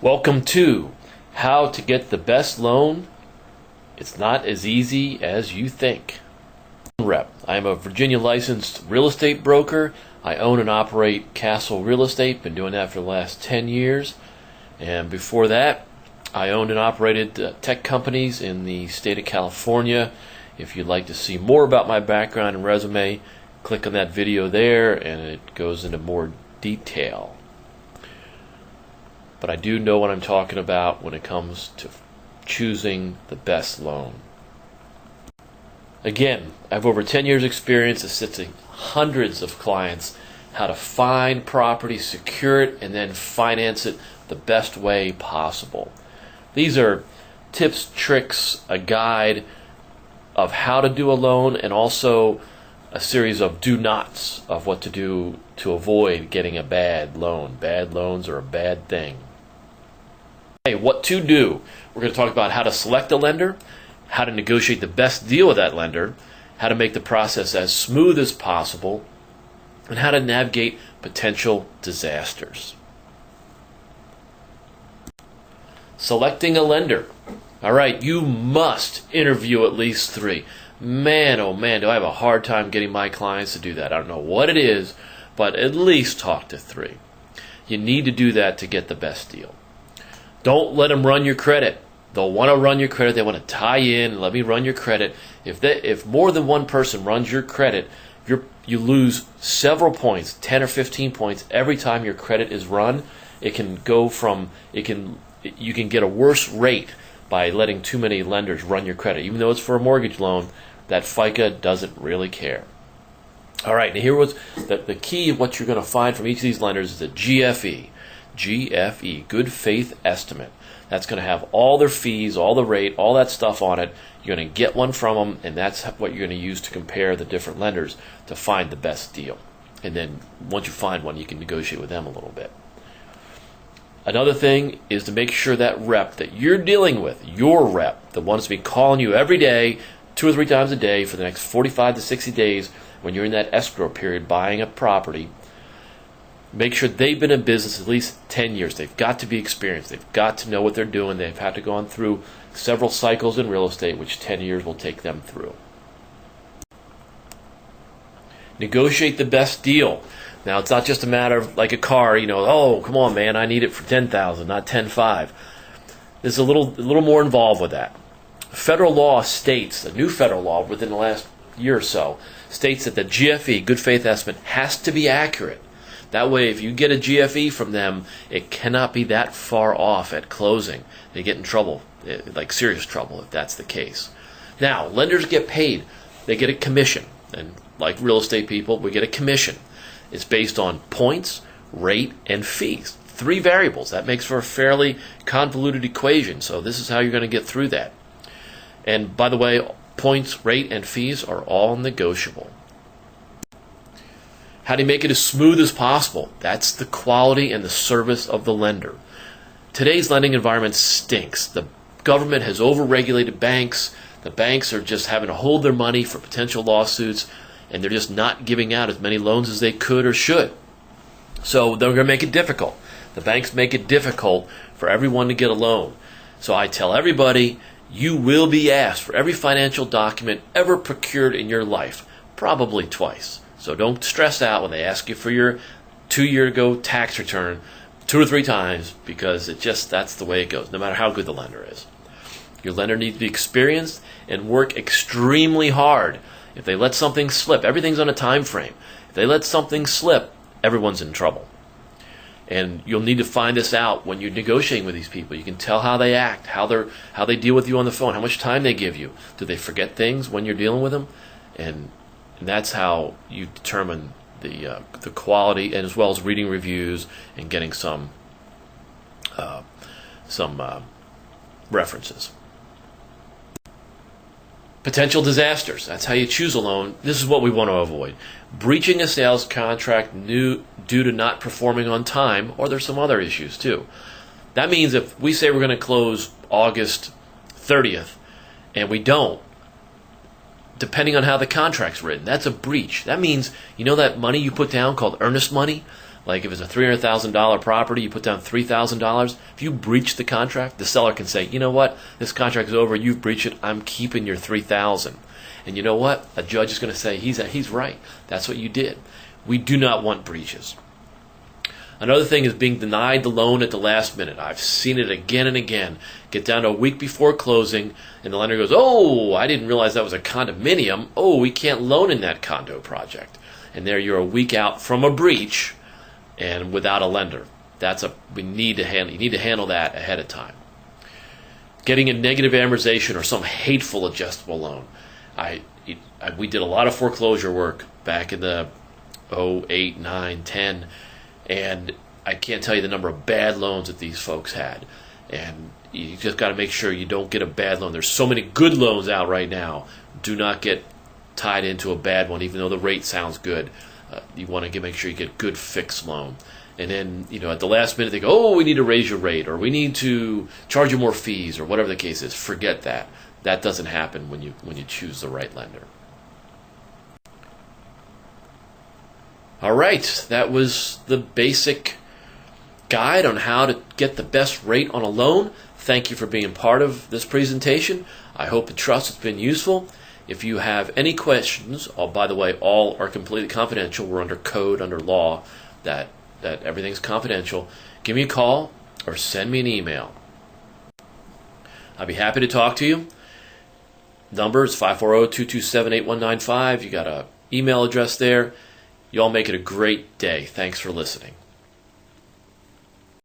Welcome to How to Get the Best Loan. It's not as easy as you think. Rep. I am a Virginia licensed real estate broker. I own and operate Castle Real Estate. Been doing that for the last 10 years. And before that, I owned and operated tech companies in the state of California. If you'd like to see more about my background and resume, click on that video there and it goes into more detail. But I do know what I'm talking about when it comes to choosing the best loan. Again, I have over 10 years experience assisting hundreds of clients how to find property, secure it, and then finance it the best way possible. These are tips, tricks, a guide of how to do a loan, and also a series of do-nots of what to do to avoid getting a bad loan. Bad loans are a bad thing. Hey, what to do? We're going to talk about how to select a lender, how to negotiate the best deal with that lender, how to make the process as smooth as possible, and how to navigate potential disasters. Selecting a lender. All right, you must interview at least 3. Man, oh man, do I have a hard time getting my clients to do that. I don't know what it is, but at least talk to 3. You need to do that to get the best deal. Don't let them run your credit. They'll want to run your credit. They want to tie in and let me run your credit. If more than one person runs your credit, you lose several points, 10 or 15 points every time your credit is run. You can get a worse rate by letting too many lenders run your credit. Even though it's for a mortgage loan, that FICA doesn't really care. All right, now here was the key of what you're going to find from each of these lenders is a GFE. GFE, good faith estimate. That's going to have all their fees, all the rate, all that stuff on it. You're going to get one from them, and that's what you're going to use to compare the different lenders to find the best deal. And then once you find one, you can negotiate with them a little bit. Another thing is to make sure that rep that you're dealing with, your rep, the one that's been calling you every day, 2 or 3 times a day for the next 45 to 60 days when you're in that escrow period buying a property, make sure they've been in business at least 10 years. They've got to be experienced. They've got to know what they're doing. They've had to go on through several cycles in real estate, which 10 years will take them through. Negotiate the best deal. Now, it's not just a matter of like a car, oh, come on, man, I need it for $10,000, not $10,500. There's a little more involved with that. Federal law states, a new federal law within the last year or so, states that the GFE, good faith estimate, has to be accurate. That way, if you get a GFE from them, it cannot be that far off at closing. They get in trouble, like serious trouble, if that's the case. Now, lenders get paid. They get a commission. And like real estate people, we get a commission. It's based on points, rate, and fees. 3 variables. That makes for a fairly convoluted equation. So this is how you're going to get through that. And by the way, points, rate, and fees are all negotiable. How do you make it as smooth as possible? That's the quality and the service of the lender. Today's lending environment stinks. The government has overregulated banks. The banks are just having to hold their money for potential lawsuits, and they're just not giving out as many loans as they could or should. So they're going to make it difficult. The banks make it difficult for everyone to get a loan. So I tell everybody, you will be asked for every financial document ever procured in your life, probably twice. So don't stress out when they ask you for your 2-year-ago tax return 2 or 3 times, because that's the way it goes, no matter how good the lender is. Your lender needs to be experienced and work extremely hard. If they let something slip, everything's on a time frame. If they let something slip, everyone's in trouble. And you'll need to find this out when you're negotiating with these people. You can tell how they act, how they deal with you on the phone, how much time they give you. Do they forget things when you're dealing with them? And that's how you determine the quality, and as well as reading reviews and getting some references. Potential disasters. That's how you choose a loan. This is what we want to avoid. Breaching a sales contract due to not performing on time, or there's some other issues too. That means if we say we're going to close August 30th and we don't, depending on how the contract's written, that's a breach. That means, that money you put down called earnest money, Like if it's a $300,000 property, you put down $3,000. If you breach the contract, the seller can say, you know what, this contract is over, you've breached it, I'm keeping your $3,000. And you know what? A judge is going to say, he's right. That's what you did. We do not want breaches. Another thing is being denied the loan at the last minute. I've seen it again and again. Get down to a week before closing, and the lender goes, oh, I didn't realize that was a condominium. Oh, we can't loan in that condo project. And there you're a week out from a breach and without a lender. You need to handle that ahead of time. Getting a negative amortization or some hateful adjustable loan. We did a lot of foreclosure work back in the 08, 9, 10, and I can't tell you the number of bad loans that these folks had. And you just got to make sure you don't get a bad loan. There's so many good loans out right now. Do not get tied into a bad one, even though the rate sounds good. You want to make sure you get a good fixed loan. And then, at the last minute they go, oh, we need to raise your rate, or we need to charge you more fees, or whatever the case is. Forget that. That doesn't happen when you choose the right lender. All right, that was the basic guide on how to get the best rate on a loan. Thank you for being part of this presentation. I hope and trust it's been useful. If you have any questions, by the way, all are completely confidential. We're under code, under law, that everything's confidential. Give me a call or send me an email. I'll be happy to talk to you. Number is 540-227-8195. You got an email address there. You all make it a great day. Thanks for listening.